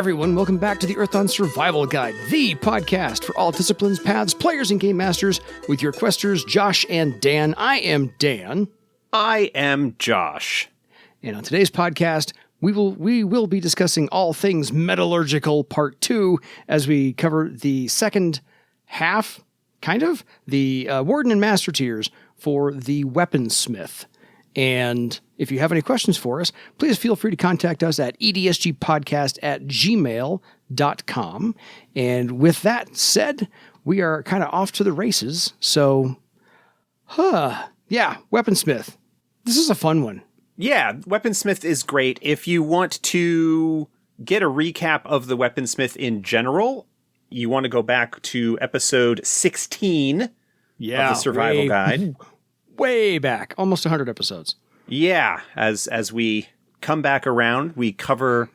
everyone. Welcome back to the Earthdawn Survival Guide, the podcast for all disciplines, paths, players, and game masters with your questers, Josh and Dan. I am Dan. I am Josh. And on today's podcast, we will be discussing all things metallurgical part 2 as we cover the second half, the Warden and Master tiers for the Weaponsmith. And if you have any questions for us, please feel free to contact us at edsgpodcast@gmail.com. And with that said, we are kind of off to the races. So, Weaponsmith. This is a fun one. Yeah, Weaponsmith is great. If you want to get a recap of the Weaponsmith in general, you want to go back to episode 16 of the Survival Guide. Way back, almost 100 episodes. Yeah, as we come back around, we cover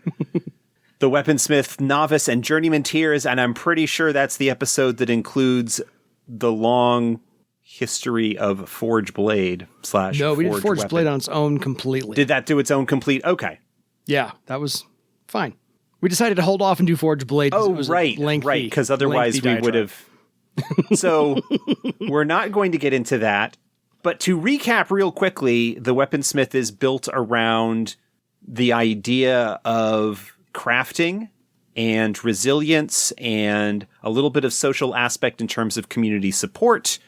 the Weaponsmith Novice and Journeyman tiers, and I'm pretty sure that's the episode that includes the long history of Forge Blade / No, we did Forge Weapon. Blade on its own completely. Did that do its own complete? Okay. Yeah, that was fine. We decided to hold off and do Forge Blade. Oh, it was right, because otherwise we would have... So, we're not going to get into that. But to recap real quickly, the Weaponsmith is built around the idea of crafting and resilience and a little bit of social aspect in terms of community support.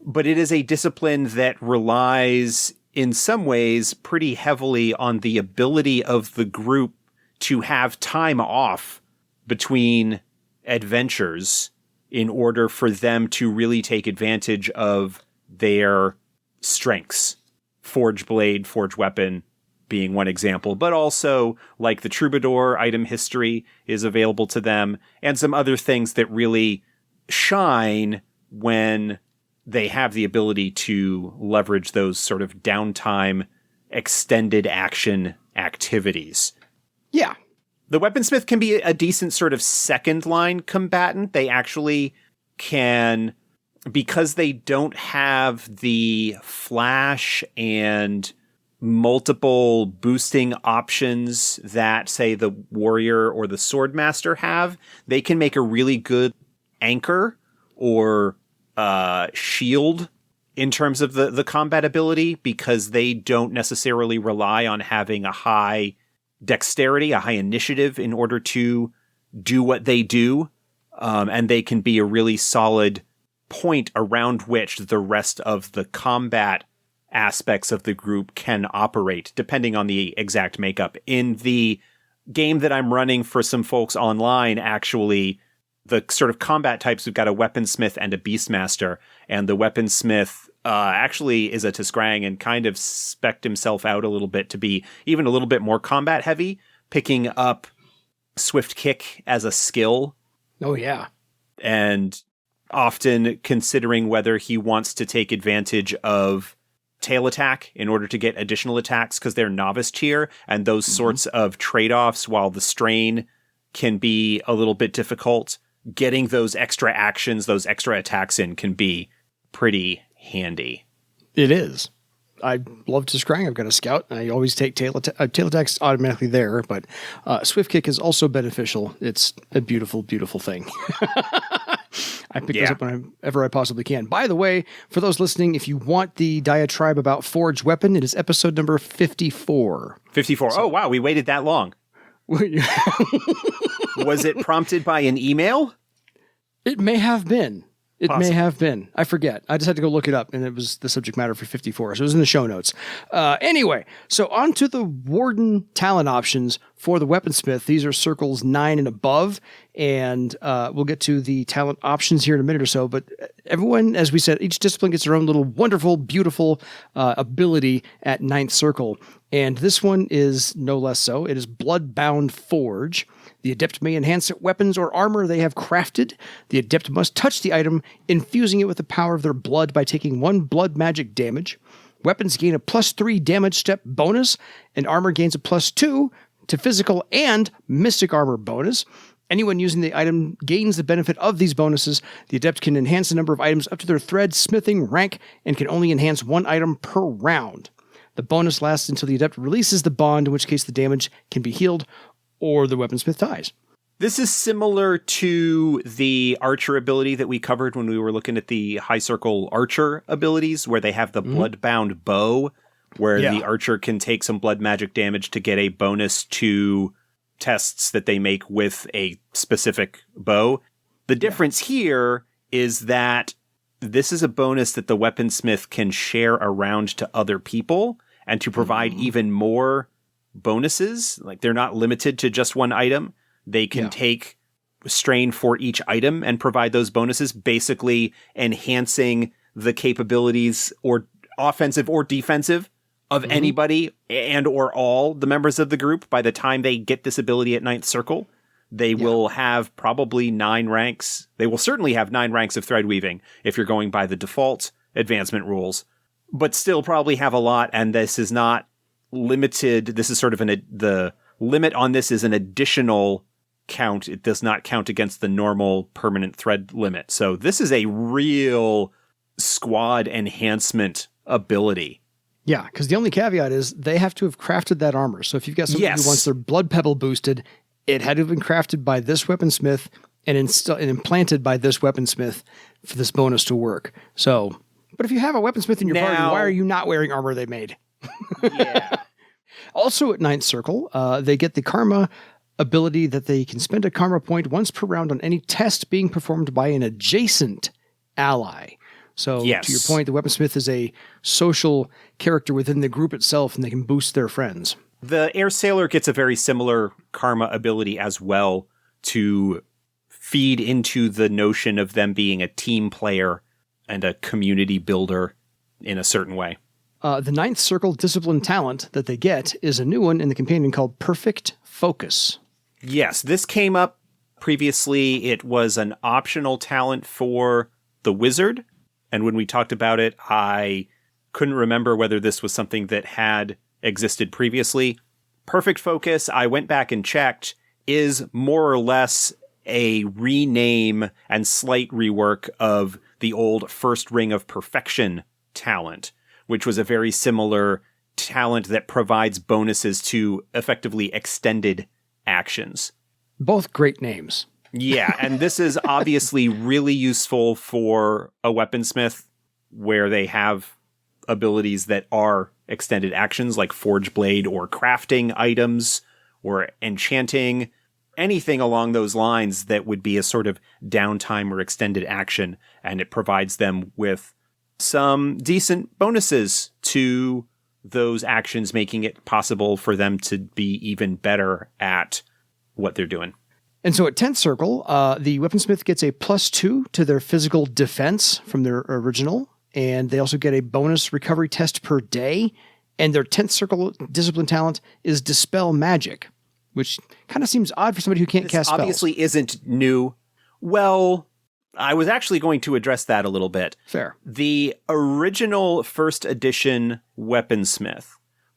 But it is a discipline that relies in some ways pretty heavily on the ability of the group to have time off between adventures in order for them to really take advantage of their strengths. Forge Blade, Forge Weapon being one example, but also like the Troubadour item history is available to them and some other things that really shine when they have the ability to leverage those sort of downtime, extended action activities. Yeah. The Weaponsmith can be a decent sort of second line combatant. They actually can, because they don't have the flash and multiple boosting options that, say, the warrior or the swordmaster have, they can make a really good anchor or shield in terms of the combat ability, because they don't necessarily rely on having a high dexterity, a high initiative in order to do what they do. And they can be a really solid point around which the rest of the combat aspects of the group can operate, depending on the exact makeup. In the game that I'm running for some folks online, actually, the sort of combat types, we've got a Weaponsmith and a Beastmaster, and the Weaponsmith actually is a Tiskrang and kind of spec'd himself out a little bit to be even a little bit more combat heavy, picking up Swift Kick as a skill. Oh, yeah. And often considering whether he wants to take advantage of tail attack in order to get additional attacks, because they're novice tier, and those sorts of trade-offs, while the strain can be a little bit difficult, getting those extra actions, those extra attacks in can be pretty handy. It is. I love to scrang. I've got a scout, and I always take tail attack's automatically there, but Swift Kick is also beneficial. It's a beautiful, beautiful thing. I pick those up whenever I possibly can. By the way, for those listening, if you want the diatribe about Forge Weapon, it is episode number 54. 54. So, oh, wow. We waited that long. Was it prompted by an email? It may have been. May have been. I forget. I just had to go look it up, and it was the subject matter for 54, so it was in the show notes. Anyway, so on to the Warden talent options for the Weaponsmith. These are circles 9 and above, and we'll get to the talent options here in a minute or so, but everyone, as we said, each discipline gets their own little wonderful, beautiful ability at 9th circle, and this one is no less so. It is Bloodbound Forge. The Adept may enhance weapons or armor they have crafted. The Adept must touch the item, infusing it with the power of their blood by taking 1 blood magic damage. Weapons gain a +3 damage step bonus, and armor gains a +2 to physical and mystic armor bonus. Anyone using the item gains the benefit of these bonuses. The Adept can enhance the number of items up to their thread, smithing, rank, and can only enhance 1 item per round. The bonus lasts until the Adept releases the bond, in which case the damage can be healed, or the Weaponsmith dies. This is similar to the archer ability that we covered when we were looking at the high circle archer abilities, where they have the bloodbound bow, where the archer can take some blood magic damage to get a bonus to tests that they make with a specific bow. The difference here is that this is a bonus that the weaponsmith can share around to other people and to provide even more bonuses. Like, they're not limited to just one item. They can take strain for each item and provide those bonuses, basically enhancing the capabilities or offensive or defensive of anybody and or all the members of the group. By the time they get this ability at 9th Circle, they will have probably 9 ranks. They will certainly have 9 ranks of thread weaving if you're going by the default advancement rules, but still probably have a lot. And this is not limited. This is sort of the limit on this is an additional count. It does not count against the normal permanent thread limit. So this is a real squad enhancement ability. Yeah, because the only caveat is they have to have crafted that armor. So if you've got somebody who wants their blood pebble boosted, it had to have been crafted by this weaponsmith and implanted by this weaponsmith for this bonus to work. So, but if you have a weaponsmith in your party, why are you not wearing armor they made? Also at 9th Circle, they get the karma ability that they can spend a karma point once per round on any test being performed by an adjacent ally. So to your point, the weaponsmith is a social character within the group itself, and they can boost their friends. The air sailor gets a very similar karma ability as well to feed into the notion of them being a team player and a community builder in a certain way. The 9th Circle discipline talent that they get is a new one in the companion called Perfect Focus. Yes, this came up previously. It was an optional talent for the wizard. And when we talked about it, I couldn't remember whether this was something that had existed previously. Perfect Focus, I went back and checked, is more or less a rename and slight rework of the old First Ring of Perfection talent, which was a very similar talent that provides bonuses to effectively extended actions. Both great names. Yeah, and this is obviously really useful for a weaponsmith where they have abilities that are extended actions like Forge Blade or crafting items or enchanting, anything along those lines that would be a sort of downtime or extended action, and it provides them with some decent bonuses to those actions, making it possible for them to be even better at what they're doing. And so at 10th Circle, the weaponsmith gets a +2 to their physical defense from their original, and they also get a bonus recovery test per day, and their 10th Circle discipline talent is Dispel Magic, which kind of seems odd for somebody who can't cast spells. Obviously isn't new. Well, I was actually going to address that a little bit. Fair. The original First Edition Weaponsmith,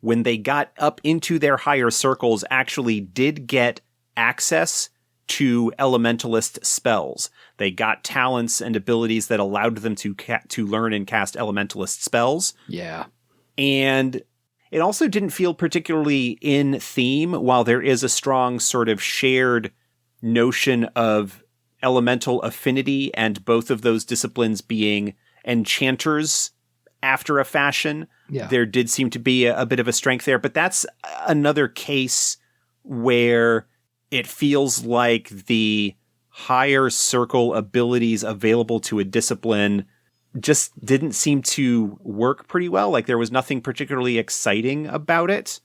when they got up into their higher circles, actually did get access to Elementalist spells. They got talents and abilities that allowed them to learn and cast Elementalist spells. Yeah. And it also didn't feel particularly in theme, while there is a strong sort of shared notion of elemental affinity and both of those disciplines being enchanters after a fashion. Yeah. There did seem to be a bit of a strength there, but that's another case where it feels like the higher circle abilities available to a discipline just didn't seem to work pretty well. Like, there was nothing particularly exciting about it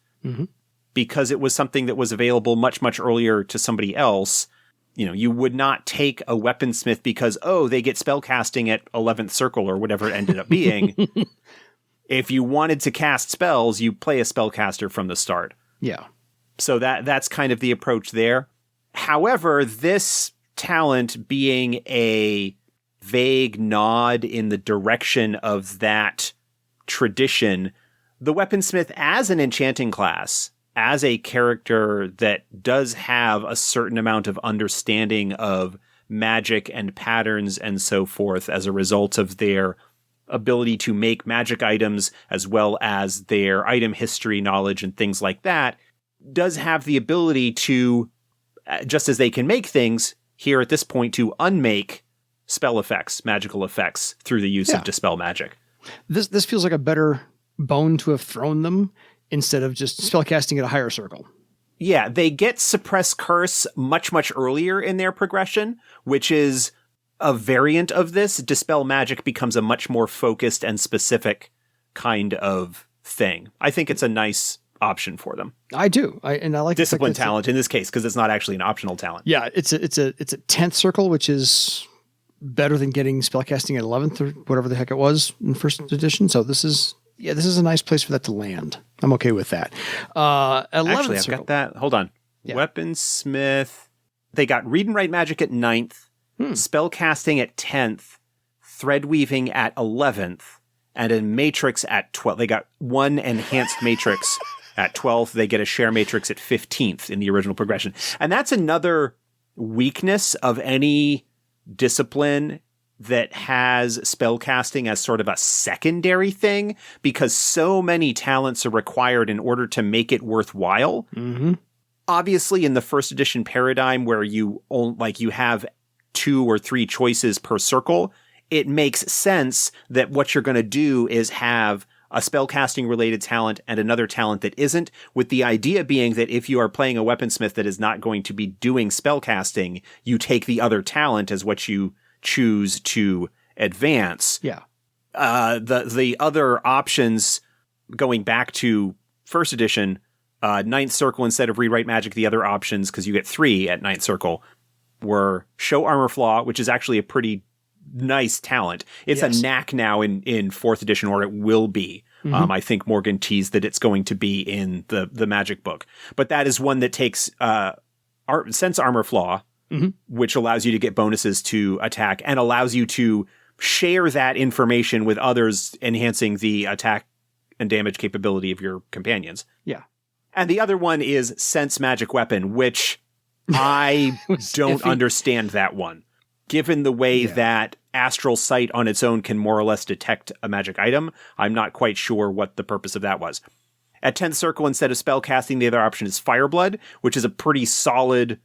because it was something that was available much, much earlier to somebody else. You know, you would not take a weaponsmith because, oh, they get spellcasting at 11th Circle or whatever it ended up being. If you wanted to cast spells, you play a spellcaster from the start. Yeah. So that's kind of the approach there. However, this talent being a vague nod in the direction of that tradition, the weaponsmith as an enchanting class, as a character that does have a certain amount of understanding of magic and patterns and so forth as a result of their ability to make magic items, as well as their item history knowledge and things like that, does have the ability to just as they can make things here at this point to unmake spell effects, magical effects, through the use of Dispel Magic. This feels like a better bone to have thrown them instead of just spellcasting at a higher circle. Yeah, they get Suppress Curse much, much earlier in their progression, which is a variant of this. Dispel Magic becomes a much more focused and specific kind of thing. I think it's a nice option for them. I do. I like Discipline talent in this case, because it's not actually an optional talent. Yeah, it's a 10th circle, which is better than getting spellcasting at 11th or whatever the heck it was in first edition. So this is a nice place for that to land. I'm okay with that. 11th Actually, I've got that. Hold on. Yeah. Weaponsmith. They got Read and Write Magic at 9th, Spellcasting at 10th, Thread Weaving at 11th, and a Matrix at 12th. They got one Enhanced Matrix at 12th. They get a Share Matrix at 15th in the original progression. And that's another weakness of any discipline that has spellcasting as sort of a secondary thing, because so many talents are required in order to make it worthwhile. Mm-hmm. Obviously, in the first edition paradigm where you have 2 or 3 choices per circle, it makes sense that what you're going to do is have a spellcasting related talent and another talent that isn't, with the idea being that if you are playing a weaponsmith that is not going to be doing spellcasting, you take the other talent as what you choose to advance. Yeah. The other options, going back to first edition, 9th circle instead of Rewrite Magic, the other options, because you get 3 at 9th circle, were Show Armor Flaw, which is actually a pretty nice talent. It's a knack now in 4th edition, or it will be. Mm-hmm. I think Morgan teased that it's going to be in the Magic book. But that is one that takes Sense Armor Flaw, which allows you to get bonuses to attack and allows you to share that information with others, enhancing the attack and damage capability of your companions. Yeah. And the other one is Sense Magic Weapon, which I don't understand that one. Given the way that Astral Sight on its own can more or less detect a magic item, I'm not quite sure what the purpose of that was. At 10th circle, instead of spellcasting, the other option is Fireblood, which is a pretty solid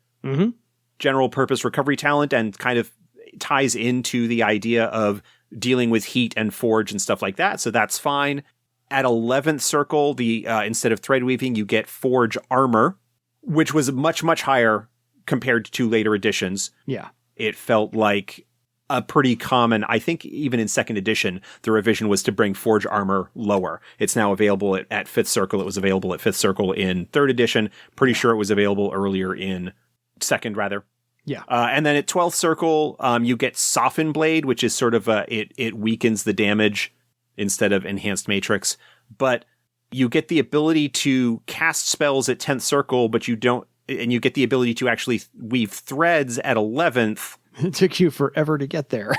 general purpose recovery talent and kind of ties into the idea of dealing with heat and forge and stuff like that. So that's fine. At 11th circle, instead of Thread Weaving, you get Forge Armor, which was much, much higher compared to later editions. Yeah. It felt like a pretty common, I think even in 2nd edition, the revision was to bring Forge Armor lower. It's now available at 5th circle. It was available at 5th circle in 3rd edition. Pretty sure it was available earlier in 2nd, rather. Yeah. And then at 12th circle, you get Soften Blade, which is sort of it weakens the damage instead of Enhanced Matrix. But you get the ability to cast spells at 10th circle, but you don't, and you get the ability to actually weave threads at 11th. It took you forever to get there.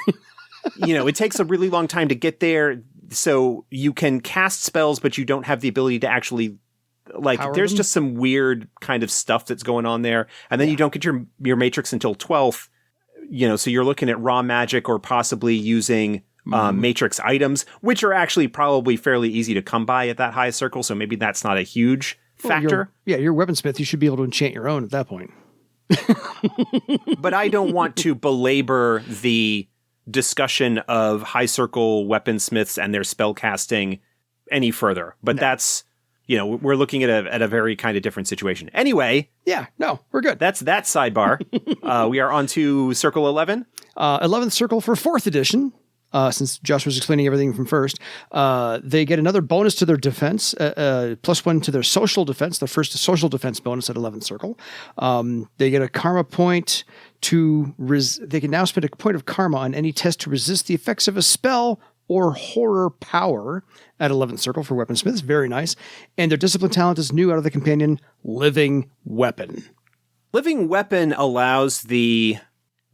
It takes a really long time to get there. So you can cast spells, but you don't have the ability to actually, there's just some weird kind of stuff that's going on there. And then you don't get your Matrix until 12th, so you're looking at raw magic or possibly using Matrix items, which are actually probably fairly easy to come by at that high circle. So maybe that's not a huge factor. You're a weaponsmith. You should be able to enchant your own at that point. But I don't want to belabor the discussion of high circle weaponsmiths and their spellcasting any further. But that's, we're looking at a very kind of different situation. Anyway. Yeah, no, we're good. That's that sidebar. We are on to circle 11. 11th circle for 4th edition. Since Josh was explaining everything from first, they get another bonus to their defense, +1 to their social defense, their first social defense bonus at 11th circle. They get a karma point they can now spend a point of karma on any test to resist the effects of a spell or horror power at 11th circle for weaponsmiths. Very nice. And their discipline talent is new out of the companion, Living Weapon. Living Weapon allows the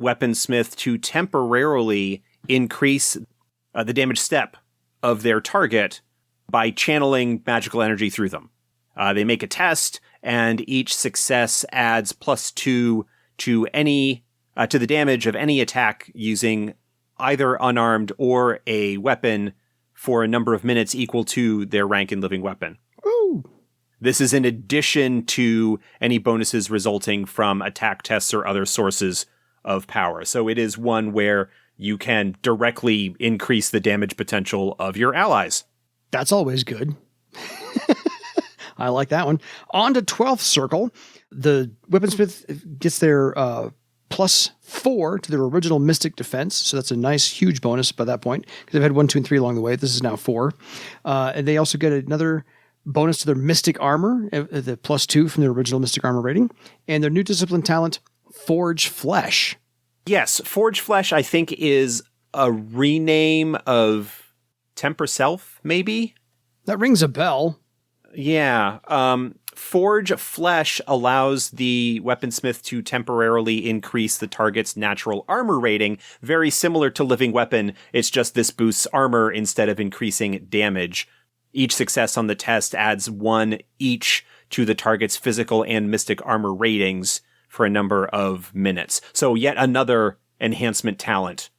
weaponsmith to temporarily increase the damage step of their target by channeling magical energy through them. They make a test, and each success adds +2 to the damage of any attack using either unarmed or a weapon for a number of minutes equal to their rank in Living Weapon. Ooh. This is in addition to any bonuses resulting from attack tests or other sources of power. So it is one where you can directly increase the damage potential of your allies. That's always good. I like that one. On to 12th Circle. The Weaponsmith gets their +4 to their original Mystic defense. So that's a nice, huge bonus by that point, because they've had 1, 2, and 3 along the way. This is now 4. And they also get another bonus to their Mystic armor, the +2 from their original Mystic armor rating. And their new discipline talent, Forge Flesh. Yes, Forge Flesh, I think, is a rename of Temper Self, maybe? That rings a bell. Yeah. Forge Flesh allows the weaponsmith to temporarily increase the target's natural armor rating, very similar to Living Weapon. It's just this boosts armor instead of increasing damage. Each success on the test adds 1 each to the target's physical and mystic armor ratings for a number of minutes. So yet another enhancement talent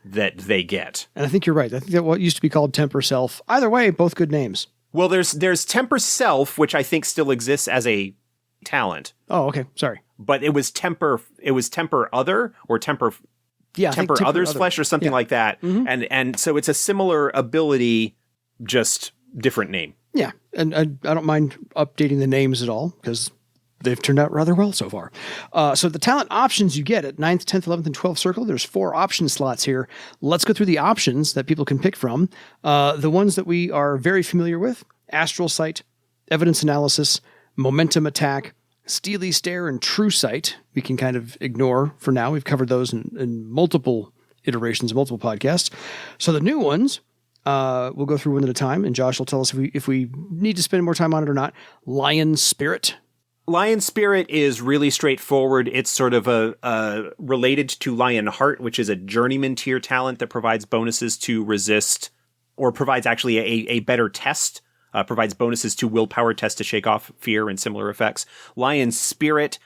that they get. And I think you're right. I think that what used to be called Temper Self. Either way, both good names. Well, there's Temper Self, which I think still exists as a talent. Oh, okay. Sorry. But it was Temper Other or Temper Temper Other's Flesh or something like that. Mm-hmm. And so it's a similar ability, just different name. Yeah. And I don't mind updating the names at all, because they've turned out rather well so far. So the talent options you get at 9th, 10th, 11th, and 12th Circle, there's 4 option slots here. Let's go through the options that people can pick from. The ones that we are very familiar with: Astral Sight, Evidence Analysis, Momentum Attack, Steely Stare, and True Sight. We can kind of ignore for now. We've covered those in multiple iterations, multiple podcasts. So the new ones, we'll go through one at a time, and Josh will tell us if we need to spend more time on it or not. Lion Spirit. Lion Spirit is really straightforward. It's sort of a related to Lion Heart, which is a Journeyman tier talent that provides bonuses to resist, or provides actually a better test, provides bonuses to willpower test to shake off fear and similar effects. Lion Spirit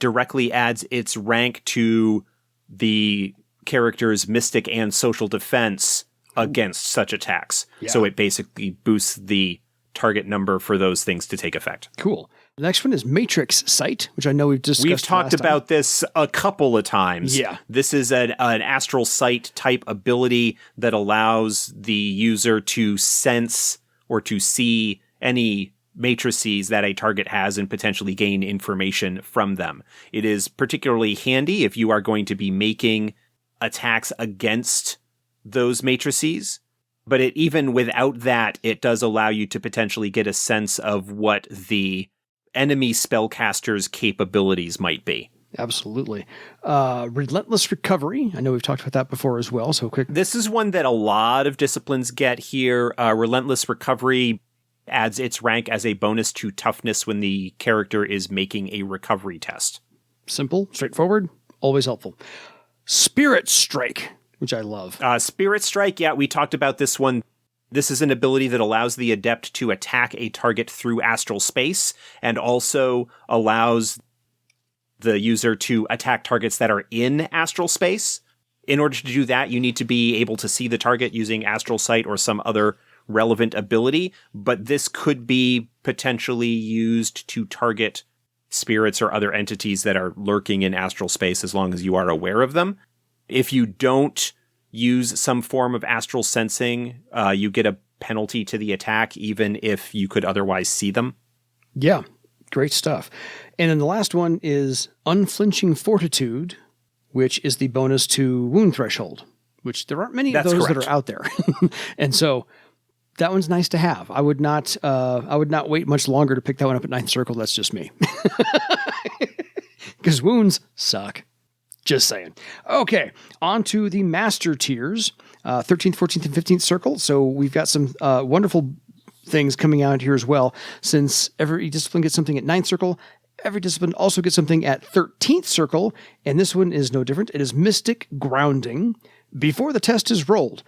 directly adds its rank to the character's mystic and social defense against such attacks. Yeah. So it basically boosts the target number for those things to take effect. Cool. The next one is Matrix Sight, which I know we've discussed. We've talked about this a couple of times. Yeah. This is an astral sight type ability that allows the user to sense or to see any matrices that a target has and potentially gain information from them. It is particularly handy if you are going to be making attacks against those matrices. But even without that, it does allow you to potentially get a sense of what the enemy spellcaster's capabilities might be. Absolutely. Relentless Recovery. I know we've talked about that before as well. So quick. This is one that a lot of disciplines get here. Relentless Recovery adds its rank as a bonus to toughness when the character is making a recovery test. Simple, straightforward, always helpful. Spirit Strike, which I love. Spirit Strike, yeah, we talked about this one. This is an ability that allows the adept to attack a target through astral space, and also allows the user to attack targets that are in astral space. In order to do that, you need to be able to see the target using Astral Sight or some other relevant ability, but this could be potentially used to target spirits or other entities that are lurking in astral space as long as you are aware of them. If you don't use some form of astral sensing, you get a penalty to the attack, even if you could otherwise see them. Yeah, great stuff. And then the last one is Unflinching Fortitude, which is the bonus to Wound Threshold, which there aren't many of those that are out there. And so that one's nice to have. I would not wait much longer to pick that one up at 9th Circle. That's just me. Because wounds suck. Just saying. Okay, on to the master tiers, 13th, 14th, and 15th Circle. So we've got some wonderful things coming out here as well. Since every discipline gets something at 9th Circle, every discipline also gets something at 13th Circle, and this one is no different. It is Mystic Grounding. Before the test is rolled,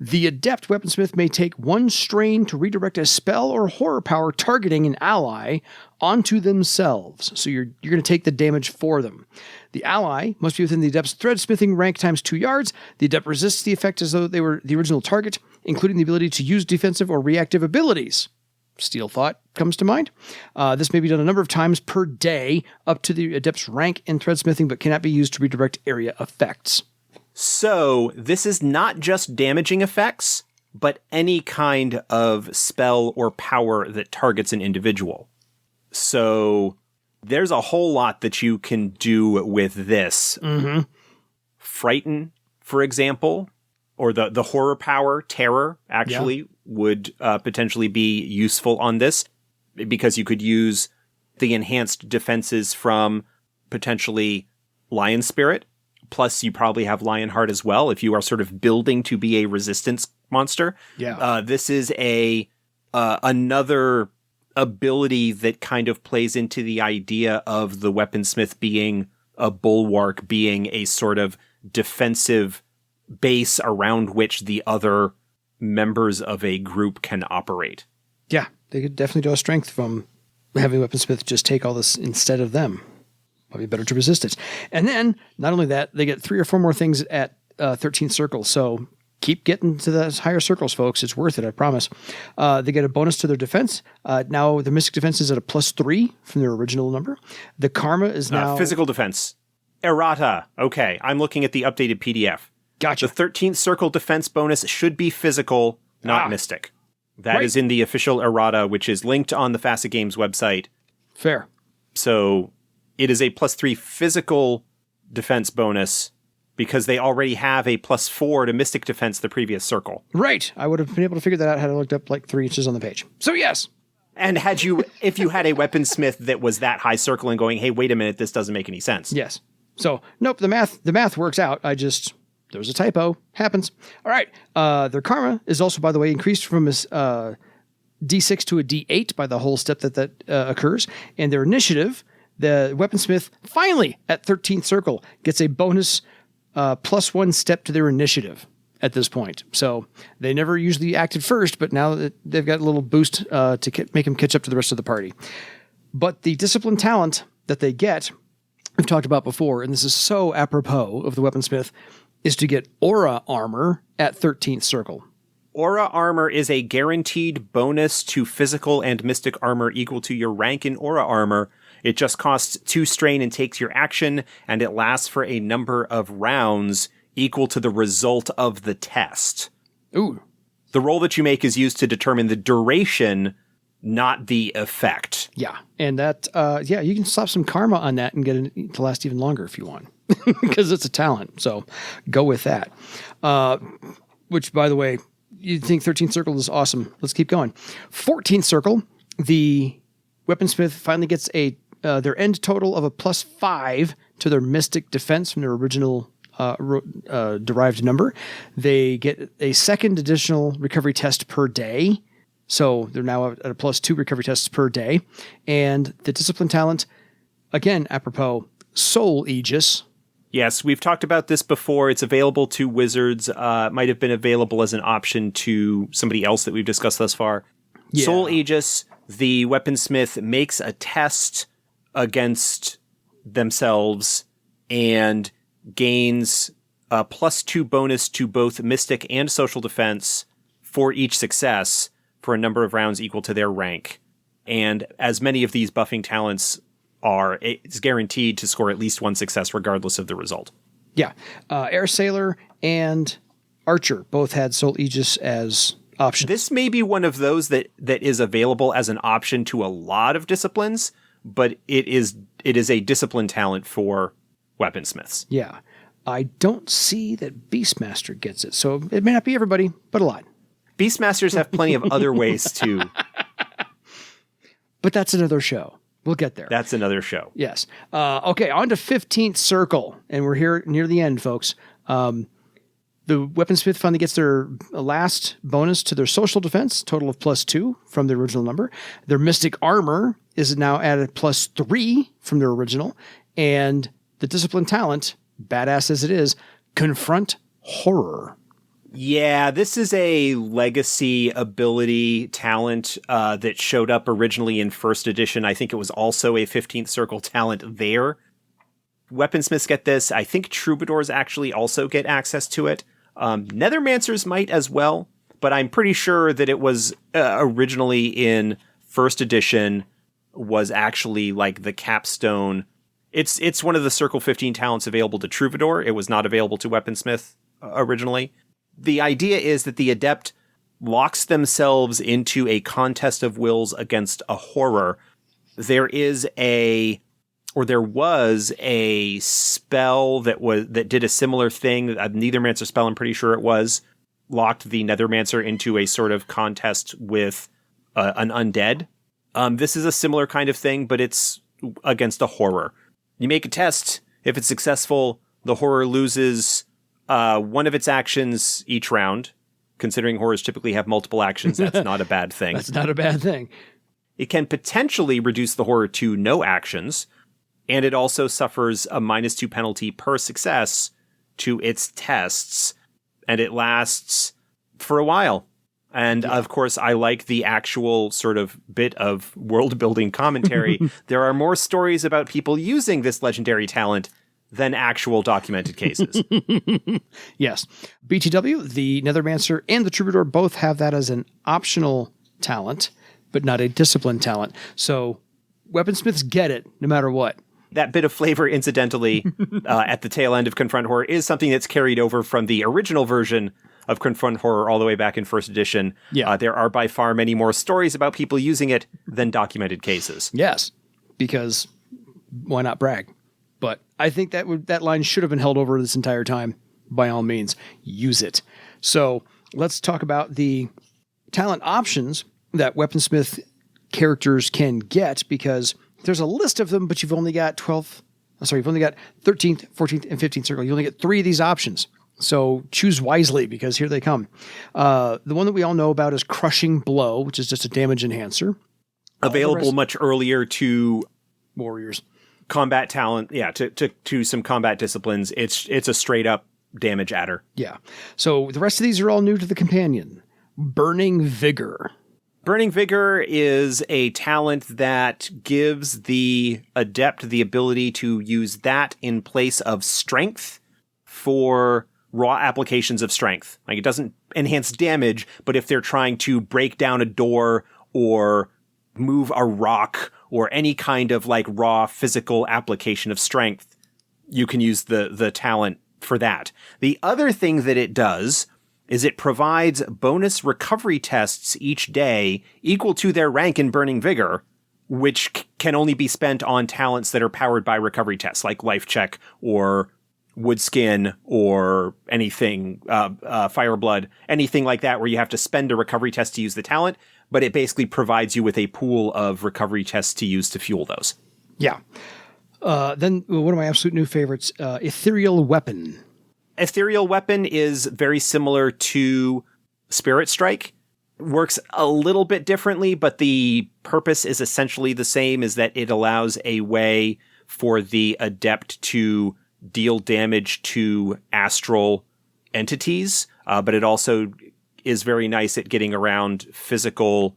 the adept weaponsmith may take 1 strain to redirect a spell or horror power targeting an ally onto themselves. So you're going to take the damage for them. The ally must be within the adept's threadsmithing rank times 2 yards. The adept resists the effect as though they were the original target, including the ability to use defensive or reactive abilities. Steel Thought comes to mind. This may be done a number of times per day up to the Adept's rank in Threadsmithing, but cannot be used to redirect area effects. So this is not just damaging effects, but any kind of spell or power that targets an individual. So there's a whole lot that you can do with this. Mm-hmm. Frighten, for example, or the horror power, terror, actually would potentially be useful on this, because you could use the enhanced defenses from potentially Lion Spirit. Plus, you probably have Lionheart as well if you are sort of building to be a resistance monster. Yeah. This is another ability that kind of plays into the idea of the weaponsmith being a bulwark, being a sort of defensive base around which the other members of a group can operate. Yeah, they could definitely draw strength from having Weaponsmith just take all this instead of them. Probably better to resist it. And then, not only that, they get 3 or 4 more things at 13th circle. So keep getting to those higher circles, folks. It's worth it, I promise. They get a bonus to their defense. Now, the Mystic Defense is at a +3 from their original number. The Karma is now... Physical defense. Errata. Okay, I'm looking at the updated PDF. Gotcha. The 13th circle defense bonus should be physical, not mystic. That is in the official Errata, which is linked on the Facet Games website. Fair. So it is a +3 physical defense bonus because they already have a +4 to mystic defense the previous circle. Right. I would have been able to figure that out had I looked up like 3 inches on the page. So yes. And if you had a weaponsmith that was that high circle and going, hey, wait a minute, this doesn't make any sense. Yes. So nope, the math works out. There was a typo. Happens. All right. Their Karma is also, by the way, increased from a D6 to a D8 by the whole step that occurs. And their initiative, the Weaponsmith, finally at 13th circle, gets a bonus +1 step to their initiative at this point. So they never usually acted first, but now they've got a little boost to make them catch up to the rest of the party. But the discipline talent that they get, we've talked about before, and this is so apropos of the Weaponsmith, is to get Aura Armor at 13th circle. Aura Armor is a guaranteed bonus to physical and mystic armor equal to your rank in Aura Armor. It just costs 2 strain and takes your action, and it lasts for a number of rounds equal to the result of the test. Ooh. The roll that you make is used to determine the duration, not the effect. Yeah. And that, you can slap some karma on that and get it to last even longer if you want. Because it's a talent. So go with that. Which, by the way, you think 13th circle is awesome. Let's keep going. 14th circle, the Weaponsmith finally gets their end total of a +5 to their mystic defense from their original derived number. They get a second additional recovery test per day. So they're now at a +2 recovery tests per day. And the discipline talent, again, apropos, Soul Aegis. Yes, we've talked about this before. It's available to wizards. Might have been available as an option to somebody else that we've discussed thus far. Yeah. Soul Aegis, the weaponsmith makes a test against themselves and gains a +2 bonus to both mystic and social defense for each success for a number of rounds equal to their rank. And as many of these buffing talents are, it's guaranteed to score at least 1 success regardless of the result. Yeah. Air Sailor and Archer both had Soul Aegis as options. This may be one of those that is available as an option to a lot of disciplines, but it is a discipline talent for weaponsmiths. Yeah. I don't see that Beastmaster gets it, so it may not be everybody, but a lot. Beastmasters have plenty of other ways to... But that's another show. We'll get there. That's another show. Yes. Okay, on to 15th circle, and we're here near the end, folks. The Weaponsmith finally gets their last bonus to their social defense, total of +2 from the original number. Their mystic armor is now at a +3 from their original, and the discipline talent, badass as it is, confront horror. Yeah, this is a legacy ability talent that showed up originally in First Edition. I think it was also a 15th circle talent there. Weaponsmiths get this. I think Troubadours actually also get access to it. Nethermancers might as well, but I'm pretty sure that it was originally in First Edition was actually like the capstone. It's one of the Circle 15 talents available to Troubadour. It was not available to Weaponsmith originally. The idea is that the Adept locks themselves into a contest of wills against a horror. There was a spell that did a similar thing. A Nethermancer spell, I'm pretty sure it was, locked the Nethermancer into a sort of contest with an undead. This is a similar kind of thing, but it's against a horror. You make a test. If it's successful, the horror loses one of its actions each round. Considering horrors typically have multiple actions, that's not a bad thing. That's not a bad thing. It can potentially reduce the horror to no actions, and it also suffers a -2 penalty per success to its tests, and it lasts for a while. And of course, I like the actual sort of bit of world-building commentary. There are more stories about people using this legendary talent than actual documented cases. Yes. BTW, the Nethermancer and the Troubadour both have that as an optional talent, but not a discipline talent. So weaponsmiths get it no matter what. That bit of flavor, incidentally, at the tail end of Confront Horror is something that's carried over from the original version of Confront Horror all the way back in First Edition. Yeah. There are by far many more stories about people using it than documented cases. Yes, because why not brag? But I think that line should have been held over this entire time. By all means, use it. So let's talk about the talent options that Weaponsmith characters can get, because there's a list of them, but you've only got 13th, 14th, and 15th circle. You only get 3 of these options. So choose wisely, because here they come. The one that we all know about is Crushing Blow, which is just a damage enhancer. Available much earlier to warriors. Combat talent, to some combat disciplines. It's a straight up damage adder. Yeah. So the rest of these are all new to the companion. Burning Vigor. Burning Vigor is a talent that gives the Adept the ability to use that in place of strength for raw applications of strength. Like, it doesn't enhance damage, but if they're trying to break down a door or move a rock or any kind of like raw physical application of strength, you can use the talent for that. The other thing that it does is it provides bonus recovery tests each day equal to their rank in Burning Vigor, which can only be spent on talents that are powered by recovery tests, like Life Check or Woodskin or anything, Fireblood, anything like that, where you have to spend a recovery test to use the talent, but it basically provides you with a pool of recovery tests to use to fuel those. Yeah. Then one of my absolute new favorites, Ethereal Weapon. Ethereal Weapon is very similar to Spirit Strike. Works a little bit differently, but the purpose is essentially the same, is that it allows a way for the Adept to deal damage to astral entities, but it also is very nice at getting around physical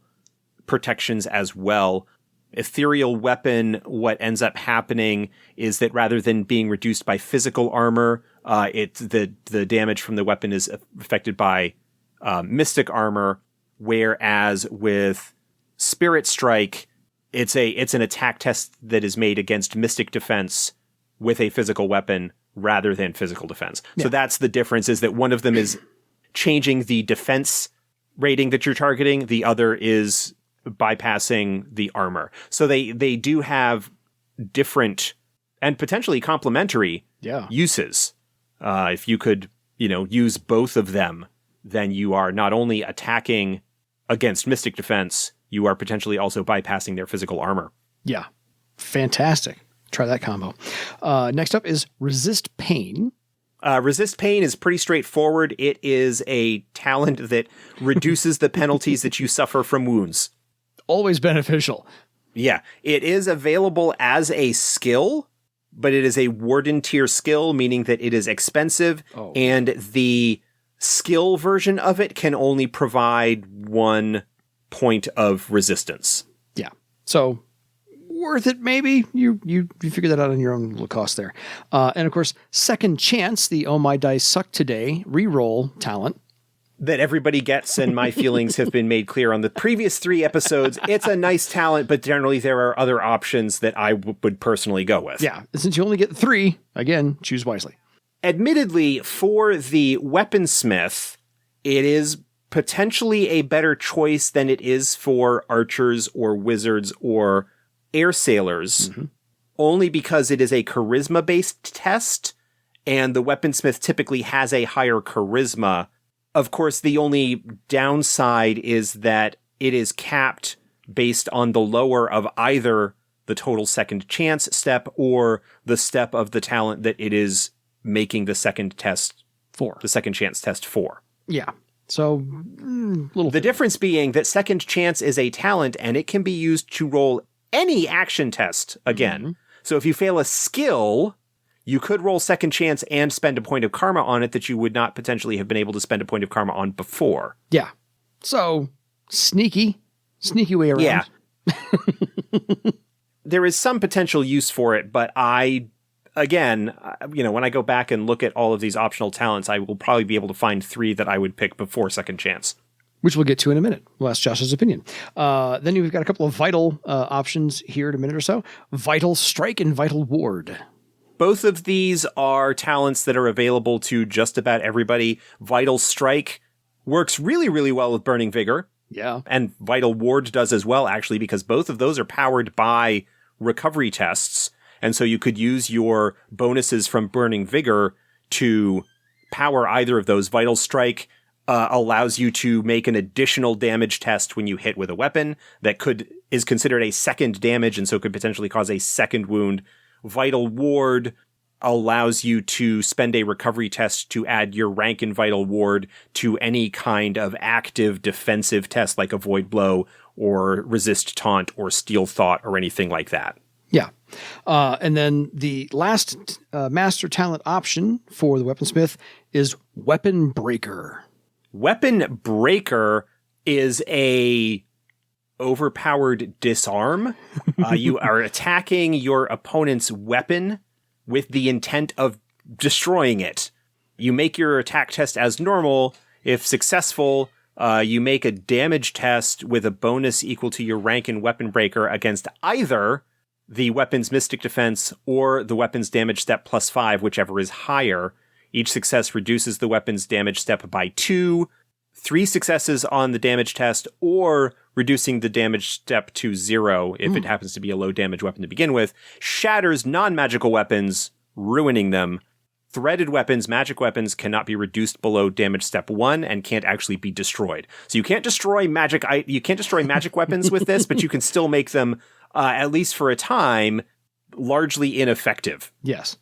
protections as well. Ethereal Weapon, what ends up happening is that rather than being reduced by physical armor, the damage from the weapon is affected by mystic armor, whereas with Spirit Strike, it's an attack test that is made against mystic defense with a physical weapon rather than physical defense. Yeah. So that's the difference, is that one of them is changing the defense rating that you're targeting. The other is bypassing the armor. So they do have different and potentially complementary uses. If you could, use both of them, then you are not only attacking against mystic defense, you are potentially also bypassing their physical armor. Yeah. Fantastic. Try that combo. Next up is Resist Pain. Resist Pain is pretty straightforward. It is a talent that reduces the penalties that you suffer from wounds. Always beneficial. Yeah. It is available as a skill, but it is a Warden tier skill, meaning that it is expensive, and the skill version of it can only provide 1 point of resistance. Yeah. So worth it, maybe. You figure that out on your own little cost there. And of course, Second Chance, the Oh My Dice Suck Today reroll talent. that everybody gets, and my feelings have been made clear on the previous 3 episodes. It's a nice talent, but generally there are other options that I would personally go with. Yeah, since you only get 3, again, choose wisely. Admittedly, for the weaponsmith, it is potentially a better choice than it is for archers or wizards or air sailors, only because it is a charisma-based test, and the weaponsmith typically has a higher charisma. Of course, the only downside is that it is capped based on the lower of either the total second chance step or the step of the talent that it is making the second test for. The second chance test for. Yeah. So, the difference being that second chance is a talent and it can be used to roll any action test again. So if you fail a skill, you could roll second chance and spend a point of karma on it that you would not potentially have been able to spend a point of karma on before. Yeah. So, sneaky way around. Yeah. There is some potential use for it, but when I go back and look at all of these optional talents, I will probably be able to find 3 that I would pick before second chance. Which we'll get to in a minute. We'll ask Josh's opinion. Then you've got a couple of vital options here in a minute or so. Vital Strike and Vital Ward. Both of these are talents that are available to just about everybody. Vital Strike works really, really well with Burning Vigor. Yeah. And Vital Ward does as well, actually, because both of those are powered by recovery tests. And so you could use your bonuses from Burning Vigor to power either of those. Vital Strike allows you to make an additional damage test when you hit with a weapon that is considered a second damage and so could potentially cause a second wound. Vital Ward allows you to spend a recovery test to add your rank in Vital Ward to any kind of active defensive test like Avoid Blow or Resist Taunt or Steal Thought or anything like that. Yeah. And then the last master talent option for the weaponsmith is Weapon Breaker. Weapon Breaker is a overpowered disarm. You are attacking your opponent's weapon with the intent of destroying it. You make your attack test as normal. If successful, you make a damage test with a bonus equal to your rank in Weapon Breaker against either the weapon's Mystic Defense or the weapon's damage step +5, whichever is higher. Each success reduces the weapon's damage step by 2. 3 successes on the damage test, or reducing the damage step to 0 if it happens to be a low damage weapon to begin with, shatters non-magical weapons, ruining them. Threaded weapons, magic weapons, cannot be reduced below damage step 1 and can't actually be destroyed. So you can't destroy magic weapons with this, but you can still make them, at least for a time, largely ineffective. Yes.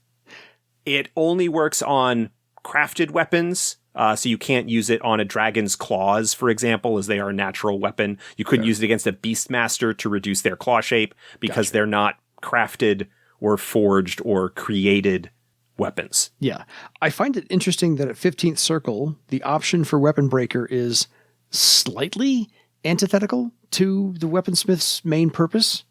It only works on crafted weapons. So you can't use it on a dragon's claws, for example, as they are a natural weapon. You couldn't use it against a beastmaster to reduce their claw shape because they're not crafted or forged or created weapons. Yeah. I find it interesting that at 15th Circle, the option for Weapon Breaker is slightly antithetical to the weaponsmith's main purpose.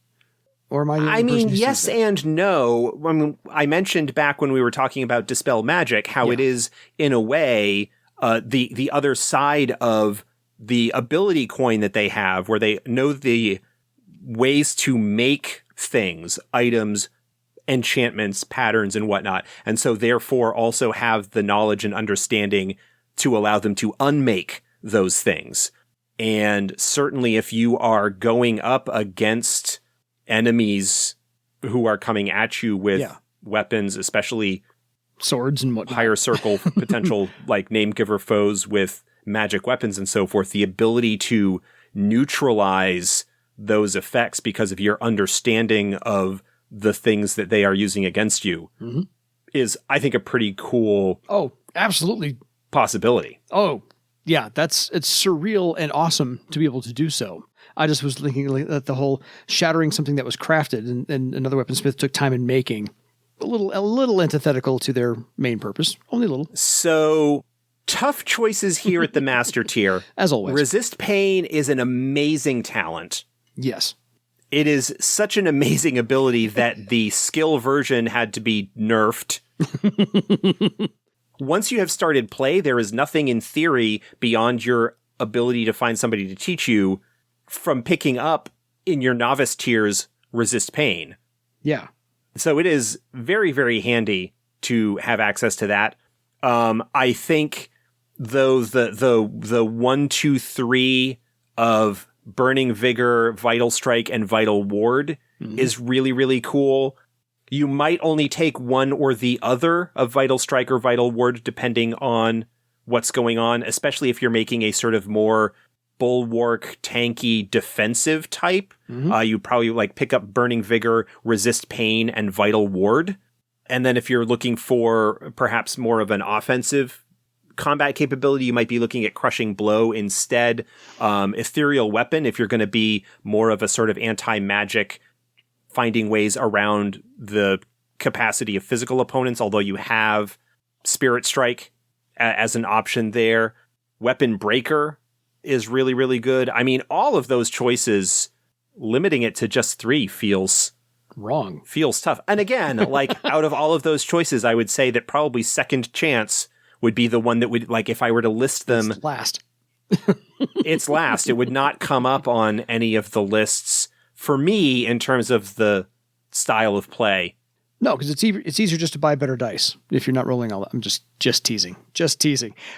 Or am I yes and no. I mentioned back when we were talking about Dispel Magic how it is, in a way, the other side of the ability coin that they have, where they know the ways to make things, items, enchantments, patterns, and whatnot, and so therefore also have the knowledge and understanding to allow them to unmake those things. And certainly if you are going up against enemies who are coming at you with weapons, especially swords and whatnot, higher circle potential like name giver foes with magic weapons and so forth, the ability to neutralize those effects because of your understanding of the things that they are using against you is, I think, a pretty cool absolutely possibility. Yeah, it's surreal and awesome to be able to do so. I just was thinking that the whole shattering something that was crafted and another weaponsmith took time in making, a little antithetical to their main purpose, only a little. So tough choices here at the master tier. As always. Resist Pain is an amazing talent. Yes. It is such an amazing ability that the skill version had to be nerfed. once you have started play, there is nothing in theory beyond your ability to find somebody to teach you from picking up in your novice tiers resist pain. Yeah. So it is very, very handy to have access to that. I think though the 1, 2, 3 of Burning Vigor, Vital Strike, and Vital Ward is really, really cool. You might only take one or the other of Vital Strike or Vital Ward depending on what's going on, especially if you're making a sort of more bulwark, tanky, defensive type. You probably like pick up Burning Vigor, Resist Pain, and Vital Ward. And then if you're looking for perhaps more of an offensive combat capability, you might be looking at Crushing Blow instead. Ethereal Weapon, if you're going to be more of a sort of anti-magic, finding ways around the capacity of physical opponents, although you have Spirit Strike as an option there. Weapon Breaker is really, really good. I mean, all of those choices, limiting it to just 3 feels wrong. Feels tough. And again, like out of all of those choices, I would say that probably Second Chance would be the one that would, like, if I were to list them. It's last. It's last. It would not come up on any of the lists for me in terms of the style of play. No, because it's easier just to buy better dice if you're not rolling all that. I'm just teasing.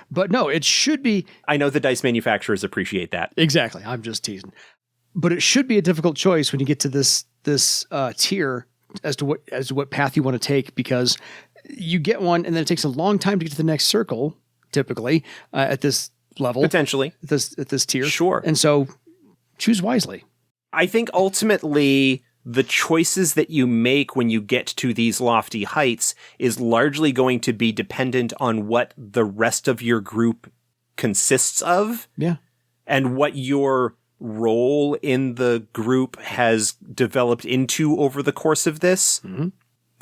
But no, it should be. I know the dice manufacturers appreciate that. Exactly. I'm just teasing. But it should be a difficult choice when you get to this tier as to what path you want to take, because you get one and then it takes a long time to get to the next circle, typically at this level. Potentially. At this tier. Sure. And so choose wisely. I think ultimately the choices that you make when you get to these lofty heights is largely going to be dependent on what the rest of your group consists of. Yeah. And what your role in the group has developed into over the course of this.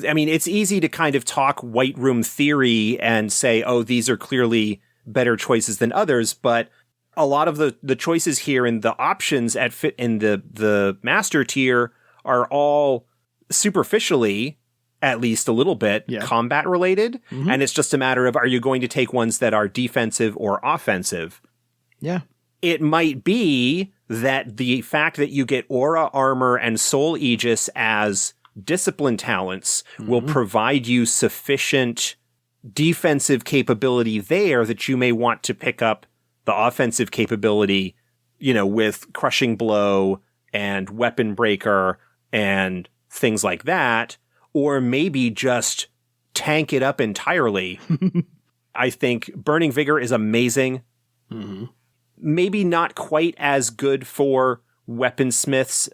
I mean, it's easy to kind of talk white room theory and say, oh, these are clearly better choices than others, but a lot of the choices here and the options in the master tier are all superficially, at least a little bit, combat related. And it's just a matter of, are you going to take ones that are defensive or offensive? Yeah. It might be that the fact that you get Aura, Armor, and Soul Aegis as discipline talents will provide you sufficient defensive capability there that you may want to pick up the offensive capability, with Crushing Blow and Weapon Breaker and things like that, or maybe just tank it up entirely. I think Burning Vigor is amazing. Maybe not quite as good for weaponsmiths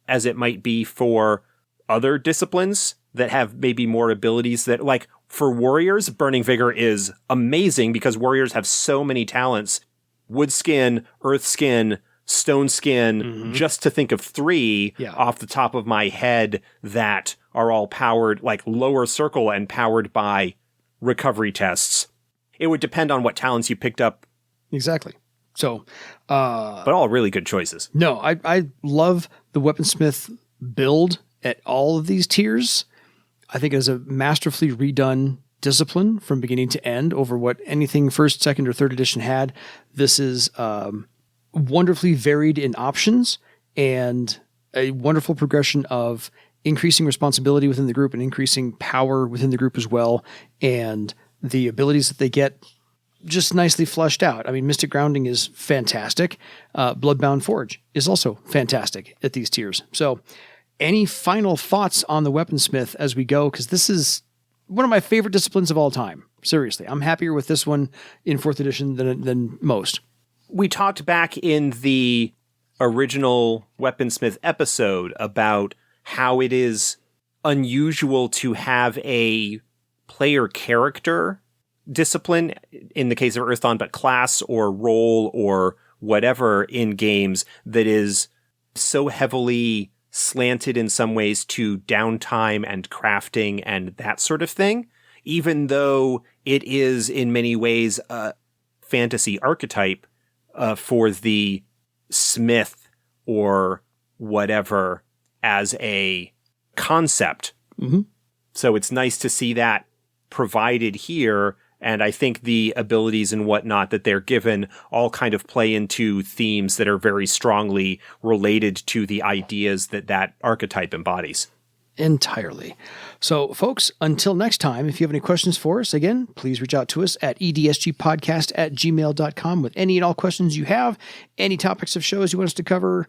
as it might be for other disciplines that have maybe more abilities that, like, for warriors, Burning Vigor is amazing because warriors have so many talents. Wood skin, earth skin, stone skin, just to think of 3 off the top of my head that are all powered, like lower circle and powered by recovery tests. It would depend on what talents you picked up. Exactly. So, but all really good choices. No, I love the Weaponsmith build at all of these tiers. I think it is a masterfully redone discipline from beginning to end over what anything first, second, or third edition had. This is wonderfully varied in options and a wonderful progression of increasing responsibility within the group and increasing power within the group as well. And the abilities that they get just nicely fleshed out. I mean, Mystic Grounding is fantastic. Bloodbound Forge is also fantastic at these tiers. So any final thoughts on the Weaponsmith as we go? Because this is one of my favorite disciplines of all time. Seriously, I'm happier with this one in 4th edition than most. We talked back in the original Weaponsmith episode about how it is unusual to have a player character discipline, in the case of Earthdawn, but class or role or whatever in games that is so heavily slanted in some ways to downtime and crafting and that sort of thing, even though it is in many ways a fantasy archetype for the smith or whatever as a concept. So it's nice to see that provided here And I think the abilities and whatnot that they're given all kind of play into themes that are very strongly related to the ideas that archetype embodies. Entirely. So, folks, until next time, if you have any questions for us, again, please reach out to us at edsgpodcast@gmail.com with any and all questions you have, any topics of shows you want us to cover,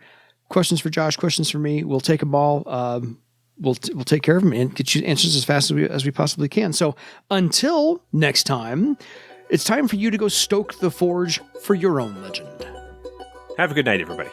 questions for Josh, questions for me. We'll take them all. We'll take care of them and get you answers as fast as we possibly can. So, until next time, it's time for you to go stoke the forge for your own legend. Have a good night, everybody.